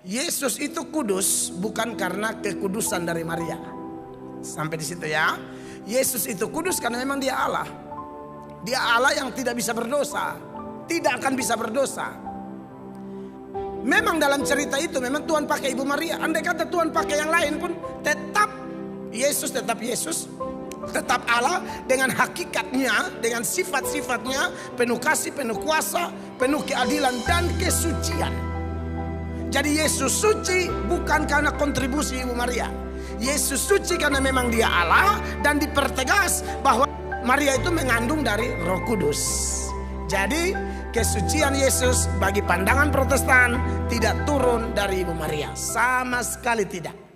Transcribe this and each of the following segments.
Yesus itu kudus bukan karena kekudusan dari Maria. Sampai di situ ya. Yesus itu kudus karena memang dia Allah. Dia Allah yang tidak bisa berdosa, tidak akan bisa berdosa. Memang dalam cerita itu memang Tuhan pakai Ibu Maria. Andai kata Tuhan pakai yang lain pun tetap Yesus, tetap Allah dengan hakikatnya, dengan sifat-sifatnya, penuh kasih, penuh kuasa, penuh keadilan dan kesucian. Jadi Yesus suci bukan karena kontribusi Ibu Maria. Yesus suci karena memang dia Allah dan dipertegas bahwa Maria itu mengandung dari Roh Kudus. Jadi kesucian Yesus bagi pandangan Protestan tidak turun dari Ibu Maria, sama sekali tidak.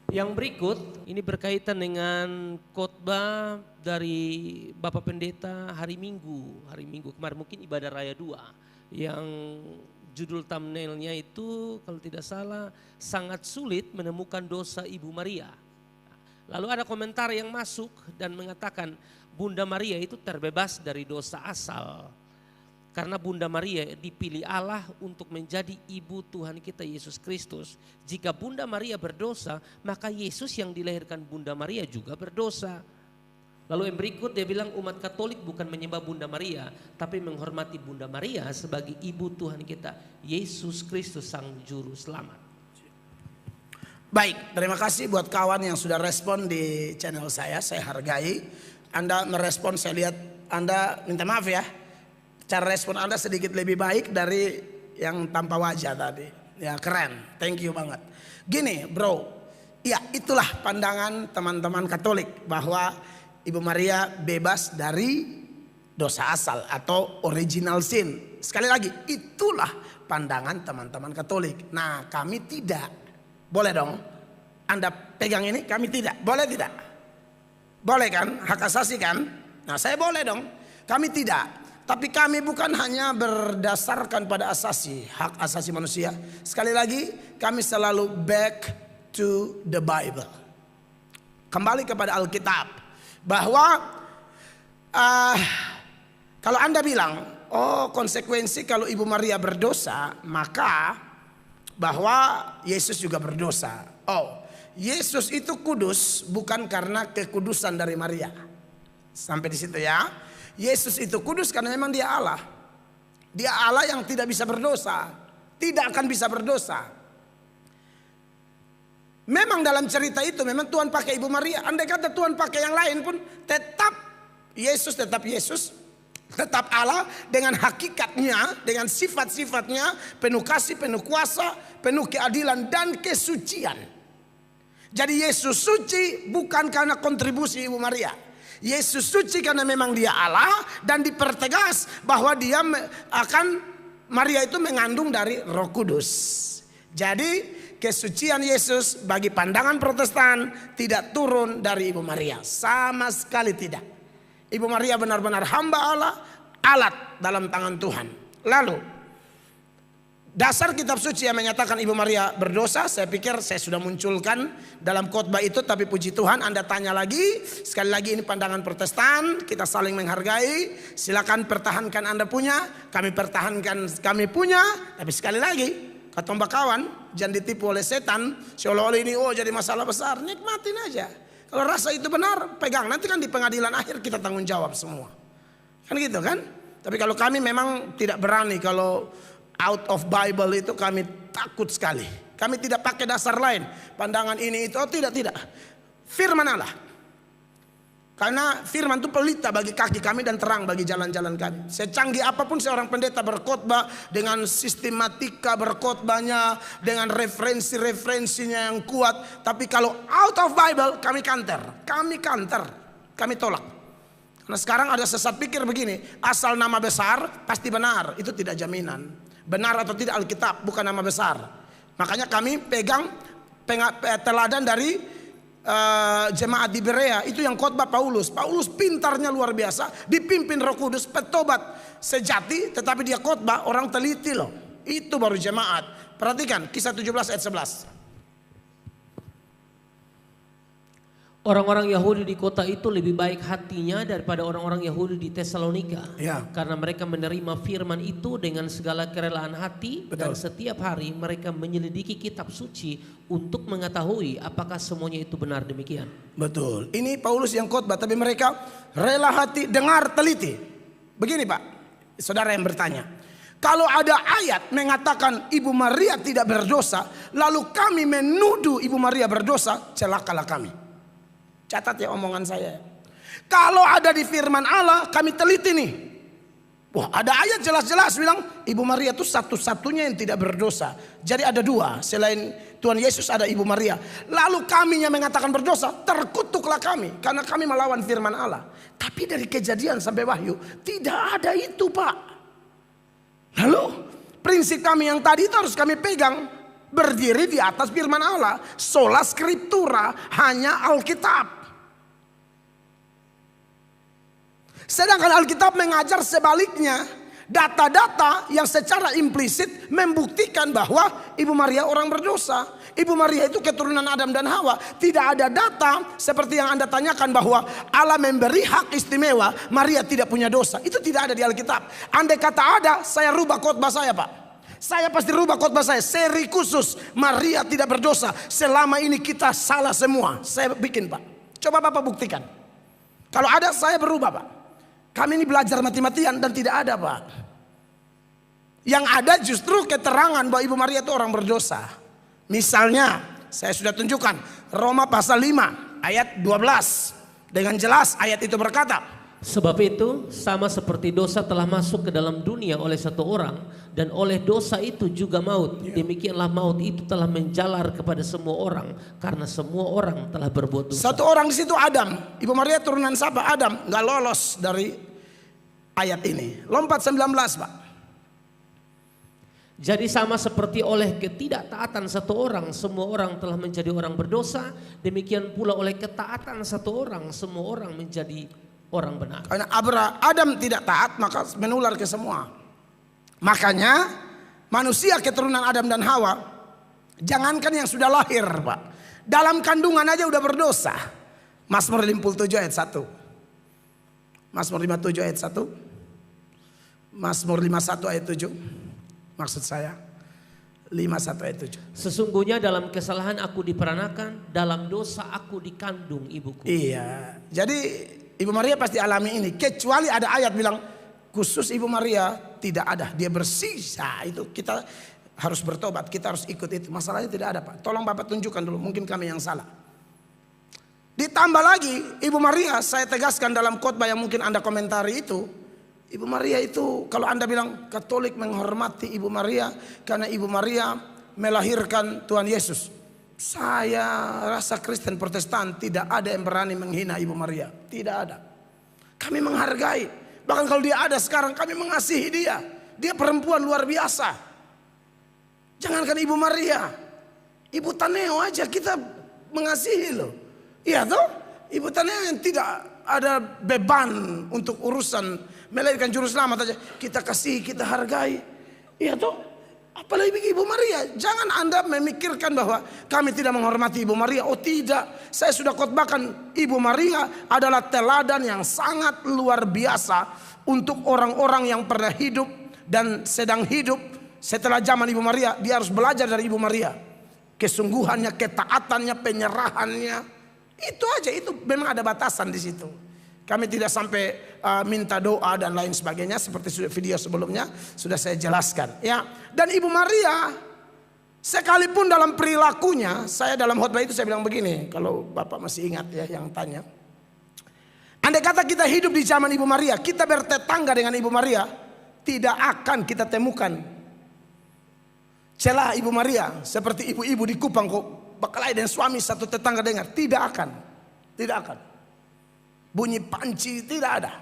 Yang berikut ini berkaitan dengan khotbah dari Bapak Pendeta hari Minggu kemarin, mungkin ibadah raya 2, yang judul thumbnailnya itu kalau tidak salah sangat sulit menemukan dosa Ibu Maria. Lalu ada komentar yang masuk dan mengatakan Bunda Maria itu terbebas dari dosa asal. Karena Bunda Maria dipilih Allah untuk menjadi ibu Tuhan kita Yesus Kristus. Jika Bunda Maria berdosa, maka Yesus yang dilahirkan Bunda Maria juga berdosa. Lalu yang berikut dia bilang umat Katolik bukan menyembah Bunda Maria, tapi menghormati Bunda Maria sebagai ibu Tuhan kita Yesus Kristus Sang Juru Selamat. Baik, terima kasih buat kawan yang sudah respon di channel saya hargai. Anda merespon, saya lihat Anda, minta maaf ya. Cara respon Anda sedikit lebih baik dari yang tanpa wajah tadi. Ya keren, thank you banget. Gini bro, ya itulah pandangan teman-teman Katolik bahwa Ibu Maria bebas dari dosa asal atau original sin. Sekali lagi, itulah pandangan teman-teman Katolik. Nah kami tidak. Boleh dong? Anda pegang ini, kami tidak. Boleh tidak? Boleh kan? Hak asasi kan? Nah saya boleh dong. Kami tidak. Tapi kami bukan hanya berdasarkan pada hak asasi manusia. Sekali lagi kami selalu back to the Bible. Kembali kepada Alkitab. Bahwa kalau Anda bilang, oh konsekuensi kalau Ibu Maria berdosa, maka bahwa Yesus juga berdosa. Oh, Yesus itu kudus bukan karena kekudusan dari Maria. Sampai di situ ya. Yesus itu kudus karena memang dia Allah. Dia Allah yang tidak bisa berdosa. Tidak akan bisa berdosa. Memang dalam cerita itu memang Tuhan pakai Ibu Maria. Andai kata Tuhan pakai yang lain pun tetap Yesus, tetap Allah dengan hakikatnya, dengan sifat-sifatnya, penuh kasih, penuh kuasa, penuh keadilan dan kesucian. Jadi Yesus suci bukan karena kontribusi Ibu Maria. Yesus suci karena memang dia Allah dan dipertegas bahwa dia Maria itu mengandung dari Roh Kudus. Jadi kesucian Yesus bagi pandangan Protestan tidak turun dari Ibu Maria, sama sekali tidak. Ibu Maria benar-benar hamba Allah, alat dalam tangan Tuhan. Lalu dasar kitab suci yang menyatakan Ibu Maria berdosa, saya pikir saya sudah munculkan dalam khotbah itu. Tapi puji Tuhan Anda tanya lagi. Sekali lagi ini pandangan Protestan, kita saling menghargai. Silakan pertahankan Anda punya, kami pertahankan kami punya. Tapi sekali lagi kata mbak kawan, jangan ditipu oleh setan seolah-olah ini jadi masalah besar. Nikmatin aja. Kalau rasa itu benar, pegang. Nanti kan di pengadilan akhir kita tanggung jawab semua. Kan gitu kan. Tapi kalau kami memang tidak berani, kalau out of Bible itu kami takut sekali. Kami tidak pakai dasar lain. Pandangan ini itu, tidak. Firman Allah. Karena firman itu pelita bagi kaki kami dan terang bagi jalan-jalan kami. Secanggih apapun seorang pendeta berkhotbah dengan sistematika berkhotbahnya, dengan referensi-referensinya yang kuat. Tapi kalau out of Bible kami kanter. Kami tolak. Karena sekarang ada sesat pikir begini, asal nama besar pasti benar. Itu tidak jaminan. Benar atau tidak Alkitab bukan nama besar. Makanya kami pegang teladan dari jemaat di Berea. Itu yang khotbah Paulus. Paulus pintarnya luar biasa. Dipimpin Roh Kudus, petobat sejati. Tetapi dia khotbah orang teliti loh. Itu baru jemaat. Perhatikan kisah 17 ayat 11. Orang-orang Yahudi di kota itu lebih baik hatinya daripada orang-orang Yahudi di Tesalonika. Ya. Karena mereka menerima firman itu dengan segala kerelaan hati. Betul. Dan setiap hari mereka menyelidiki kitab suci untuk mengetahui apakah semuanya itu benar demikian. Betul. Ini Paulus yang khotbah, tapi mereka rela hati, dengar, teliti. Begini Pak, saudara yang bertanya. Kalau ada ayat mengatakan Ibu Maria tidak berdosa, lalu kami menuduh Ibu Maria berdosa, celakalah kami. Catat ya omongan saya. Kalau ada di firman Allah, kami teliti nih. Wah, ada ayat jelas-jelas bilang Ibu Maria itu satu-satunya yang tidak berdosa. Jadi ada dua, selain Tuhan Yesus ada Ibu Maria. Lalu kami yang mengatakan berdosa, terkutuklah kami karena kami melawan firman Allah. Tapi dari Kejadian sampai Wahyu tidak ada itu, Pak. Lalu prinsip kami yang tadi itu harus kami pegang, berdiri di atas firman Allah, sola scriptura, hanya Alkitab. Sedangkan Alkitab mengajar sebaliknya, data-data yang secara implisit membuktikan bahwa Ibu Maria orang berdosa. Ibu Maria itu keturunan Adam dan Hawa. Tidak ada data seperti yang Anda tanyakan bahwa Allah memberi hak istimewa, Maria tidak punya dosa. Itu tidak ada di Alkitab. Andai kata ada, saya rubah khotbah saya, Pak. Saya pasti rubah khotbah saya. Seri khusus Maria tidak berdosa. Selama ini kita salah semua. Saya bikin, Pak. Coba Bapak buktikan. Kalau ada, saya berubah, Pak. Kami ini belajar mati-matian dan tidak ada, Pak. Yang ada justru keterangan bahwa Ibu Maria itu orang berdosa. Misalnya, saya sudah tunjukkan Roma pasal 5 ayat 12. Dengan jelas ayat itu berkata, sebab itu sama seperti dosa telah masuk ke dalam dunia oleh satu orang, dan oleh dosa itu juga maut. Demikianlah maut itu telah menjalar kepada semua orang, karena semua orang telah berbuat dosa. Satu orang di situ Adam. Ibu Maria turunan siapa? Adam. Gak lolos dari ayat ini. Lompat 19, Pak. Jadi sama seperti oleh ketidaktaatan satu orang, semua orang telah menjadi orang berdosa. Demikian pula oleh ketaatan satu orang, semua orang menjadi orang benar. Karena Adam tidak taat, maka menular ke semua. Makanya manusia keturunan Adam dan Hawa, jangankan yang sudah lahir, Pak, dalam kandungan aja udah berdosa. Mazmur 57 ayat 1. Mazmur 57 ayat 1. Mazmur 51 ayat 7. Maksud saya 51 ayat 7. Sesungguhnya dalam kesalahan aku diperanakan, dalam dosa aku dikandung ibuku. Iya. Jadi Ibu Maria pasti alami ini. Kecuali ada ayat bilang khusus Ibu Maria tidak ada. Dia bersih. Nah, itu kita harus bertobat. Kita harus ikut itu. Masalahnya tidak ada, Pak. Tolong Bapak tunjukkan dulu. Mungkin kami yang salah. Ditambah lagi Ibu Maria, saya tegaskan dalam khotbah yang mungkin Anda komentari itu. Ibu Maria itu kalau Anda bilang Katolik menghormati Ibu Maria karena Ibu Maria melahirkan Tuhan Yesus. Saya rasa Kristen Protestan tidak ada yang berani menghina Ibu Maria. Tidak ada. Kami menghargai. Bahkan kalau dia ada sekarang kami mengasihi dia. Dia perempuan luar biasa. Jangankan Ibu Maria. Ibu Taneo aja kita mengasihi loh. Iya toh? Ibu Taneo yang tidak ada beban untuk urusan melahirkan juru selamat aja. Kita kasih, kita hargai. Iya toh? Apalagi Ibu Maria. Jangan Anda memikirkan bahwa kami tidak menghormati Ibu Maria. Oh tidak. Saya sudah khotbahkan Ibu Maria adalah teladan yang sangat luar biasa untuk orang-orang yang pernah hidup dan sedang hidup setelah zaman Ibu Maria. Dia harus belajar dari Ibu Maria. Kesungguhannya, ketaatannya, penyerahannya. Itu aja. Itu memang ada batasan di situ. Kami tidak sampai minta doa dan lain sebagainya seperti video sebelumnya sudah saya jelaskan. Ya, dan Ibu Maria sekalipun dalam perilakunya, saya dalam khotbah itu saya bilang begini, kalau Bapak masih ingat ya yang tanya. Andai kata kita hidup di zaman Ibu Maria, kita bertetangga dengan Ibu Maria, tidak akan kita temukan celah Ibu Maria seperti ibu-ibu di Kupang kok berkelahi dengan suami satu tetangga dengar, tidak akan. Tidak akan. Bunyi panci tidak ada.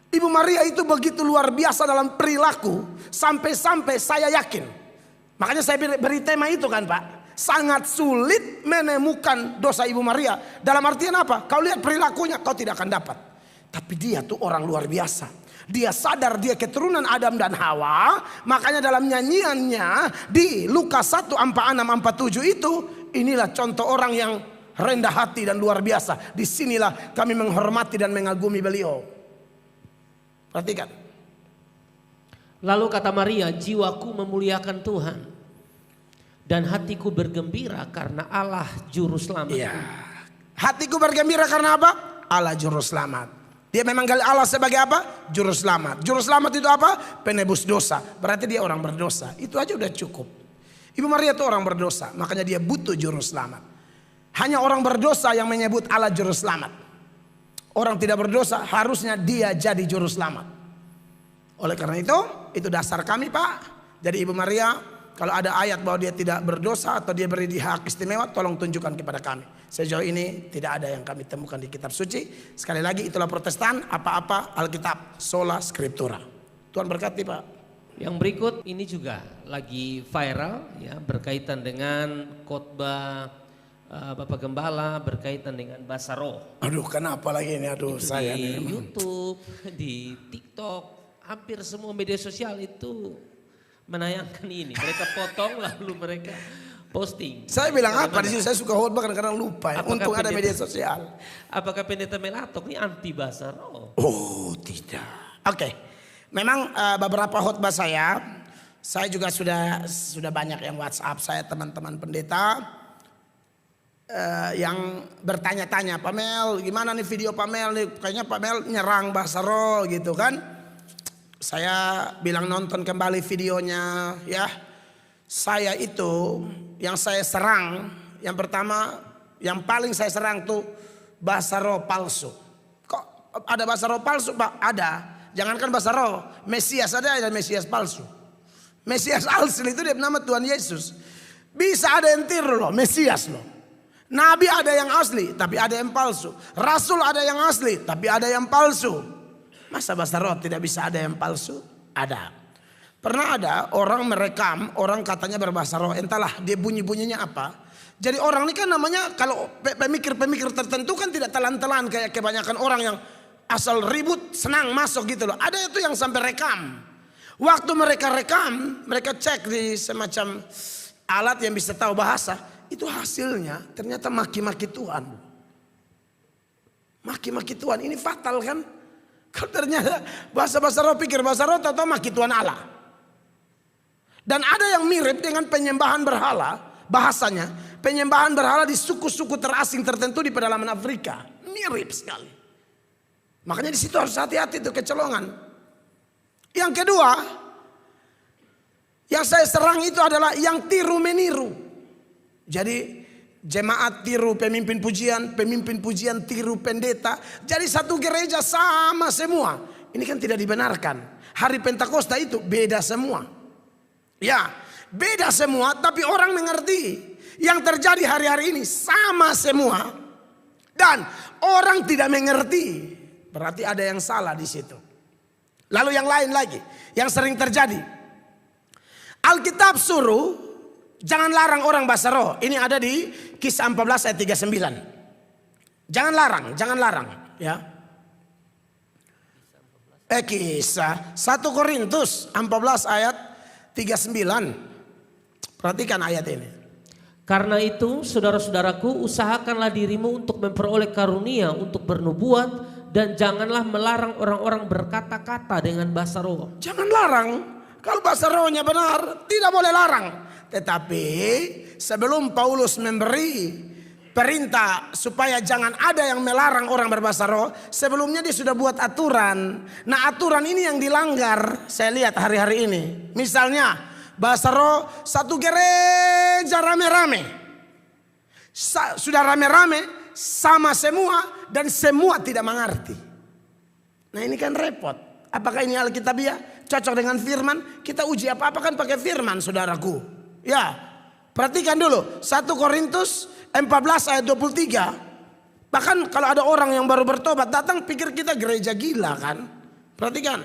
Ibu Maria itu begitu luar biasa dalam perilaku. Sampai-sampai saya yakin. Makanya saya beri tema itu kan Pak. Sangat sulit menemukan dosa Ibu Maria. Dalam artian apa? Kau lihat perilakunya kau tidak akan dapat. Tapi dia tuh orang luar biasa. Dia sadar dia keturunan Adam dan Hawa. Makanya dalam nyanyiannya di Lukas 1, 46, 47 itu. Inilah contoh orang yang rendah hati dan luar biasa. Disinilah kami menghormati dan mengagumi beliau. Perhatikan. Lalu kata Maria, jiwaku memuliakan Tuhan dan hatiku bergembira karena Allah juru selamat. Iya. Hatiku bergembira karena apa? Allah juru selamat. Dia memang gali Allah sebagai apa? Juru selamat. Juru selamat itu apa? Penebus dosa. Berarti dia orang berdosa. Itu aja udah cukup. Ibu Maria itu orang berdosa. Makanya dia butuh juru selamat. Hanya orang berdosa yang menyebut Allah juru selamat. Orang tidak berdosa harusnya dia jadi juru selamat. Oleh karena itu dasar kami Pak. Jadi Ibu Maria, kalau ada ayat bahwa dia tidak berdosa atau dia beri hak istimewa, tolong tunjukkan kepada kami. Sejauh ini tidak ada yang kami temukan di kitab suci. Sekali lagi itulah Protestan, apa-apa Alkitab, sola scriptura. Tuhan berkati Pak. Yang berikut ini juga lagi viral ya, berkaitan dengan khotbah Bapak Gembala berkaitan dengan bahasa roh. Aduh kenapa lagi ini, aduh Itu saya di nih. YouTube, di TikTok, hampir semua media sosial itu menayangkan ini. Mereka potong lalu mereka posting. Saya bilang apa Bagaimana? di sini, saya suka khotbah kadang-kadang lupa ya. Apakah Untung ada pendeta- media sosial. Apakah pendeta Melatok ini anti bahasa roh? Oh tidak. Oke. Memang beberapa khotbah saya juga sudah banyak yang WhatsApp saya teman-teman pendeta yang bertanya-tanya, Pak Mel gimana nih video Pak Mel nih, kayaknya Pak Mel nyerang bahasa roh gitu kan. Saya bilang nonton kembali videonya ya. Saya itu yang saya serang, yang pertama yang paling saya serang tuh bahasa roh palsu. Kok ada bahasa roh palsu Pak? Ada. Jangankan bahasa roh, Mesias ada Mesias palsu. Mesias asli itu dia nama Tuhan Yesus. Bisa ada yang tiru loh, Mesias loh. Nabi ada yang asli, tapi ada yang palsu. Rasul ada yang asli, tapi ada yang palsu. Masa bahasa roh tidak bisa ada yang palsu? Ada. Pernah ada orang merekam, orang katanya berbahasa roh, entahlah dia bunyi-bunyinya apa. Jadi orang ini kan namanya kalau pemikir-pemikir tertentu kan tidak telan-telan kayak kebanyakan orang yang asal ribut senang masuk gitu loh. Ada itu yang sampai rekam. Waktu mereka rekam, mereka cek di semacam alat yang bisa tahu bahasa. Itu hasilnya ternyata maki-maki Tuhan. Maki-maki Tuhan, ini fatal kan? Kalau ternyata bahasa-bahasa roh pikir bahasa roh atau maki Tuhan Allah. Dan ada yang mirip dengan penyembahan berhala, bahasanya penyembahan berhala di suku-suku terasing tertentu di pedalaman Afrika, mirip sekali. Makanya di situ harus hati-hati tuh kecolongan. Yang kedua, yang saya serang itu adalah yang tiru meniru. Jadi jemaat tiru pemimpin pujian tiru pendeta. Jadi satu gereja sama semua. Ini kan tidak dibenarkan. Hari Pentakosta itu beda semua. Ya, beda semua tapi orang mengerti. Yang terjadi hari-hari ini sama semua. Dan orang tidak mengerti. Berarti ada yang salah di situ. Lalu yang lain lagi, yang sering terjadi. Alkitab suruh jangan larang orang bahasa roh. Ini ada di Kisah 14 ayat 39. Jangan larang, ya. Kisah 1 Korintus 14 ayat 39. Perhatikan ayat ini. Karena itu saudara-saudaraku, usahakanlah dirimu untuk memperoleh karunia untuk bernubuat, dan janganlah melarang orang-orang berkata-kata dengan bahasa roh. Jangan larang. Kalau bahasa rohnya benar, tidak boleh larang. Tetapi sebelum Paulus memberi perintah supaya jangan ada yang melarang orang berbahasa roh, sebelumnya dia sudah buat aturan. Nah, aturan ini yang dilanggar saya lihat hari-hari ini. Misalnya bahasa roh satu gereja rame-rame. Sudah rame-rame sama semua dan semua tidak mengerti. Nah, ini kan repot. Apakah ini Alkitabiah? Cocok dengan firman? Kita uji apa-apa kan pakai firman, saudaraku. Ya, perhatikan dulu 1 Korintus 14 ayat 23. Bahkan kalau ada orang yang baru bertobat datang pikir kita gereja gila kan. Perhatikan.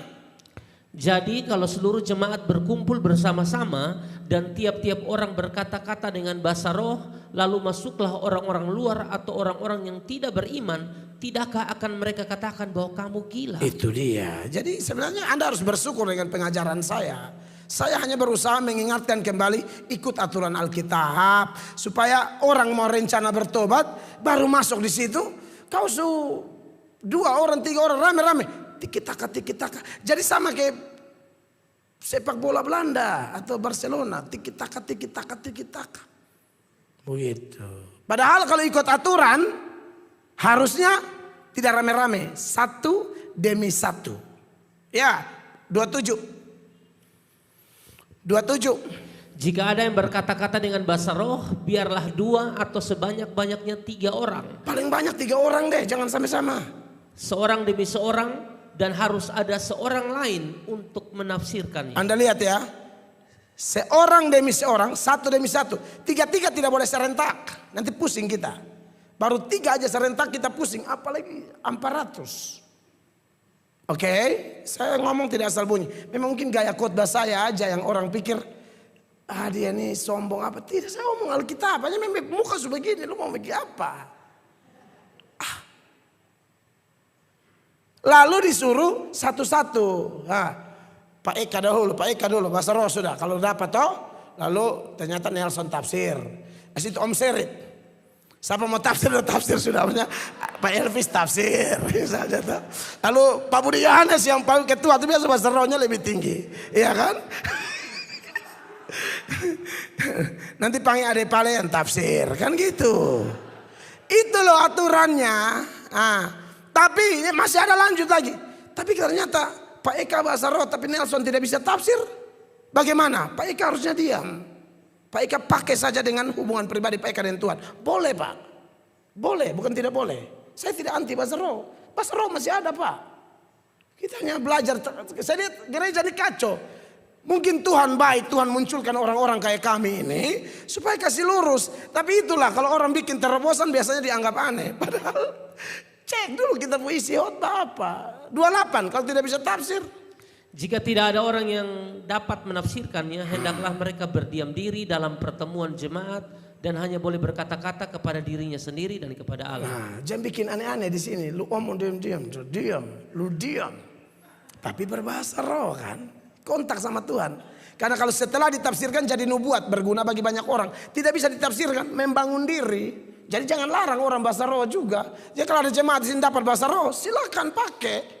Jadi kalau seluruh jemaat berkumpul bersama-sama dan tiap-tiap orang berkata-kata dengan bahasa roh, lalu masuklah orang-orang luar atau orang-orang yang tidak beriman, tidakkah akan mereka katakan bahwa kamu gila? Itu dia. Jadi sebenarnya Anda harus bersyukur dengan pengajaran saya. Saya hanya berusaha mengingatkan kembali, ikut aturan Alkitab supaya orang mau rencana bertobat baru masuk di situ. Kau 2 orang, 3 orang rame-rame, tiki-taka. Jadi sama kayak sepak bola Belanda atau Barcelona, tiki-taka. Begitu. Padahal kalau ikut aturan harusnya tidak rame-rame, 1 demi 1. Ya, 27. Jika ada yang berkata-kata dengan bahasa roh, biarlah 2 atau sebanyak-banyaknya 3 orang. Paling banyak 3 orang deh, jangan sampai sama. Seorang demi seorang, dan harus ada seorang lain untuk menafsirkannya. Anda lihat ya, seorang demi seorang, 1 demi 1. 3 tidak boleh serentak, nanti pusing kita. Baru 3 aja serentak kita pusing, apalagi 400. Oke, saya ngomong tidak asal bunyi. Memang mungkin gaya khotbah saya aja yang orang pikir, dia ini sombong apa. Tidak, saya ngomong Alkitab aja, memang muka sebegini, lu mau begini apa? Lalu disuruh satu-satu. Pak Eka dulu, bahasa roh sudah. Kalau dapat toh, lalu ternyata Nelson tafsir. Itu Om Serit. Siapa mau tafsir sudah. Pak Elvis tafsir. Misalnya, toh. Lalu Pak Budi Yohanes yang paling ketua itu biasa bahasa rohnya lebih tinggi. Iya kan? Nanti panggil Ade Pale yang tafsir. Kan gitu. Itu loh aturannya. Tapi masih ada lanjut lagi. Tapi ternyata Pak Eka bahasa roh tapi Nelson tidak bisa tafsir. Bagaimana? Pak Eka harusnya diam. Pak Eka pakai saja dengan hubungan pribadi Pak Eka dengan Tuhan. Boleh Pak. Boleh, bukan tidak boleh. Saya tidak anti bahasa roh. Bahasa roh masih ada Pak. Kita hanya belajar. Saya lihat gereja ini kacau. Mungkin Tuhan baik, Tuhan munculkan orang-orang kayak kami ini supaya kasih lurus. Tapi itulah kalau orang bikin terobosan biasanya dianggap aneh. Padahal cek dulu kita isi khotbah apa. 28 kalau tidak bisa tafsir. Jika tidak ada orang yang dapat menafsirkannya, hendaklah mereka berdiam diri dalam pertemuan jemaat dan hanya boleh berkata-kata kepada dirinya sendiri dan kepada Allah. Jangan bikin aneh-aneh di sini. Lu omong diam. Lu diam. Tapi berbahasa roh kan. Kontak sama Tuhan. Karena kalau setelah ditafsirkan jadi nubuat berguna bagi banyak orang. Tidak bisa ditafsirkan, membangun diri. Jadi jangan larang orang bahasa roh juga. Jadi kalau ada jemaat di sini dapat bahasa roh, silakan pakai.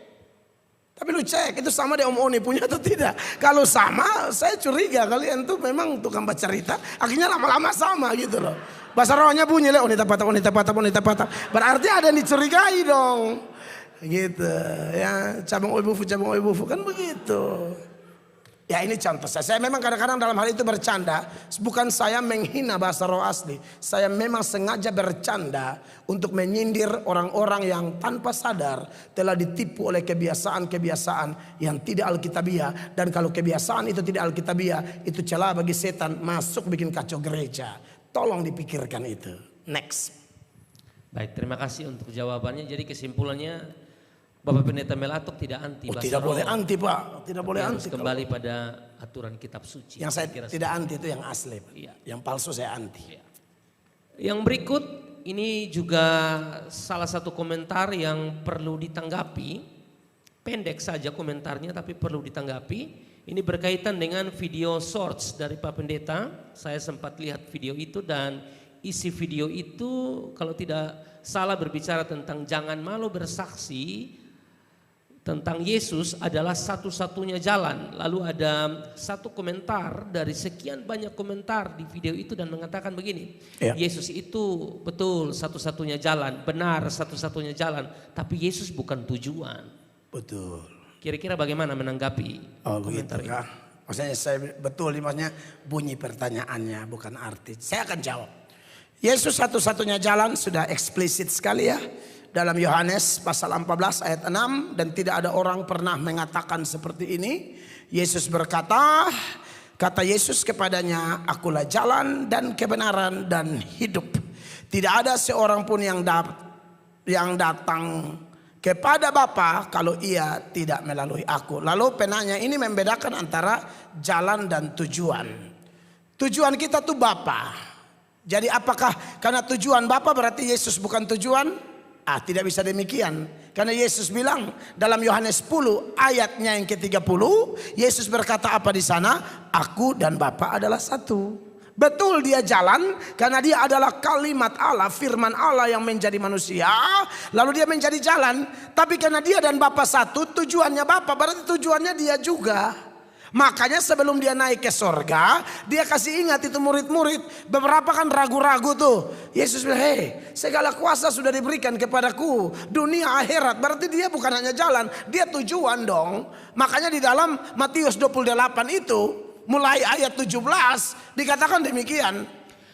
Tapi lu cek itu sama dia Om Oni punya atau tidak. Kalau sama, saya curiga kalian tuh memang tukang baca cerita. Akhirnya lama-lama sama gitu loh. Bahasa rohnya bunyi lah onita patah. Berarti ada yang dicurigai dong. Gitu ya, cabang oibufu kan begitu. Ya ini contoh saya memang kadang-kadang dalam hal itu bercanda. Bukan saya menghina bahasa roh asli. Saya memang sengaja bercanda untuk menyindir orang-orang yang tanpa sadar telah ditipu oleh kebiasaan-kebiasaan yang tidak alkitabiah. Dan kalau kebiasaan itu tidak alkitabiah, itu celah bagi setan masuk bikin kacau gereja. Tolong dipikirkan itu. Next. Baik, terima kasih untuk jawabannya. Jadi kesimpulannya Bapak Pendeta Melatok tidak anti bahasa tidak roh. boleh anti Pak, tidak boleh harus anti. Kembali pada aturan kitab suci. Yang saya tidak anti itu yang asli, Pak. Iya. Yang palsu saya anti. Iya. Yang berikut ini juga salah satu komentar yang perlu ditanggapi. Pendek saja komentarnya tapi perlu ditanggapi. Ini berkaitan dengan video shorts dari Pak Pendeta. Saya sempat lihat video itu dan isi video itu kalau tidak salah berbicara tentang jangan malu bersaksi tentang Yesus adalah satu-satunya jalan. Lalu ada satu komentar dari sekian banyak komentar di video itu dan mengatakan begini. Ya. Yesus itu betul satu-satunya jalan, benar satu-satunya jalan. Tapi Yesus bukan tujuan. Betul. Kira-kira bagaimana menanggapi komentar itu? Maksudnya saya betul maksudnya bunyi pertanyaannya bukan arti. Saya akan jawab. Yesus satu-satunya jalan sudah eksplisit sekali ya. Dalam Yohanes pasal 14 ayat 6. Dan tidak ada orang pernah mengatakan seperti ini. Yesus berkata, kata Yesus kepadanya, akulah jalan dan kebenaran dan hidup. Tidak ada seorang pun yang datang kepada Bapa kalau ia tidak melalui aku. Lalu penanya ini membedakan antara jalan dan tujuan. Tujuan kita tuh Bapa. Jadi apakah karena tujuan Bapa berarti Yesus bukan tujuan? Tidak bisa demikian. Karena Yesus bilang dalam Yohanes 10 ayatnya yang ke-30, Yesus berkata apa di sana? Aku dan Bapa adalah satu. Betul dia jalan karena dia adalah kalimat Allah, firman Allah yang menjadi manusia. Lalu dia menjadi jalan. Tapi karena dia dan Bapa satu, tujuannya Bapa berarti tujuannya dia juga. Makanya sebelum dia naik ke sorga, dia kasih ingat itu murid-murid. Beberapa kan ragu-ragu tuh. Yesus bilang, hei, segala kuasa sudah diberikan kepadaku. Dunia akhirat, berarti dia bukan hanya jalan, dia tujuan dong. Makanya di dalam Matius 28 itu, mulai ayat 17, dikatakan demikian.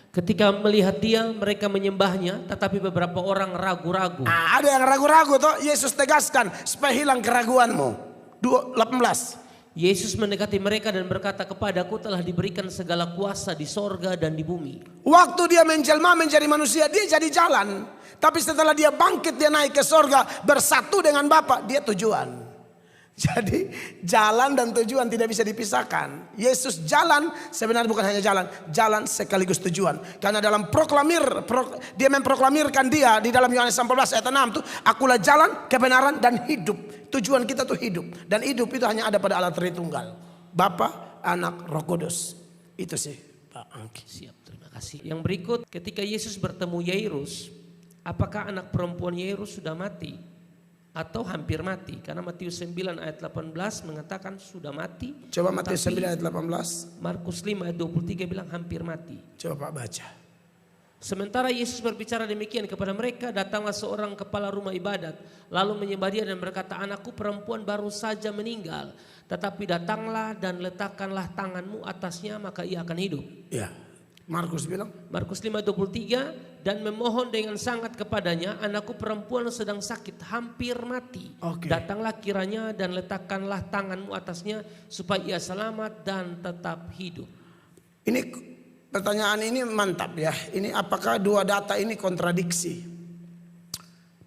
Ketika melihat dia, mereka menyembahnya, tetapi beberapa orang ragu-ragu. Ada yang ragu-ragu tuh, Yesus tegaskan supaya hilang keraguanmu. 18. Yesus mendekati mereka dan berkata, kepadaku telah diberikan segala kuasa di sorga dan di bumi. Waktu dia menjelma menjadi manusia, dia jadi jalan. Tapi setelah dia bangkit, dia naik ke sorga, bersatu dengan Bapa, dia tujuan. Jadi jalan dan tujuan tidak bisa dipisahkan. Yesus jalan sebenarnya bukan hanya jalan, jalan sekaligus tujuan. Karena dalam dia memproklamirkan dia di dalam Yohanes 14 ayat 6 tuh, akulah jalan, kebenaran dan hidup. Tujuan kita tuh hidup, dan hidup itu hanya ada pada Allah Tritunggal, Bapa, Anak, Roh Kudus. Itu sih Pak Angki. Siap, terima kasih. Yang berikut, ketika Yesus bertemu Yairus, apakah anak perempuan Yairus sudah mati atau hampir mati? Karena Matius 9 ayat 18 mengatakan sudah mati. Coba Matius 9 ayat 18. Markus 5 ayat 23 bilang hampir mati. Coba Pak baca. Sementara Yesus berbicara demikian kepada mereka, datanglah seorang kepala rumah ibadat, lalu menyembah dia dan berkata, anakku perempuan baru saja meninggal, tetapi datanglah dan letakkanlah tanganmu atasnya, maka ia akan hidup. Ya, Markus bilang. Markus 5:23, dan memohon dengan sangat kepadanya, anakku perempuan sedang sakit, hampir mati. Datanglah kiranya dan letakkanlah tanganmu atasnya, supaya ia selamat dan tetap hidup. Ini pertanyaan ini mantap ya. Ini apakah dua data ini kontradiksi?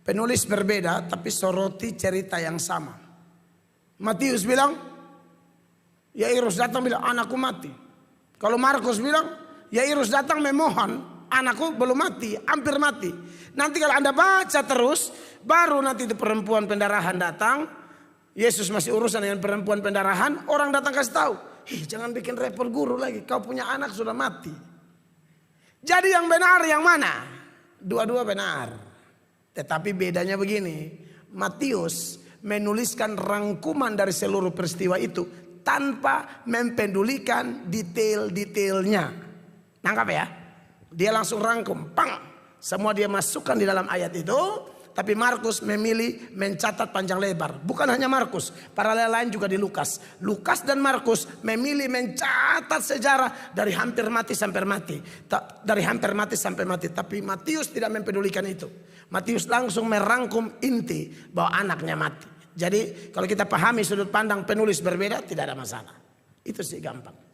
Penulis berbeda tapi soroti cerita yang sama. Matius bilang, Yairus datang bilang anakku mati. Kalau Markus bilang, Yairus datang memohon, anakku belum mati, hampir mati. Nanti kalau Anda baca terus, baru nanti di perempuan pendarahan datang. Yesus masih urusan dengan perempuan pendarahan, orang datang kasih tahu. Jangan bikin repot guru lagi, kau punya anak sudah mati. Jadi yang benar yang mana? Dua-dua benar. Tetapi bedanya begini, Matius menuliskan rangkuman dari seluruh peristiwa itu tanpa mempedulikan detail-detailnya. Nangkap ya? Dia langsung rangkum, pang. Semua dia masukkan di dalam ayat itu. Tapi Markus memilih mencatat panjang lebar. Bukan hanya Markus, paralel lain juga di Lukas. Lukas dan Markus memilih mencatat sejarah dari hampir mati sampai mati. Dari hampir mati sampai mati. Tapi Matius tidak mempedulikan itu. Matius langsung merangkum inti bahwa anaknya mati. Jadi kalau kita pahami sudut pandang penulis berbeda, tidak ada masalah. Itu sih gampang.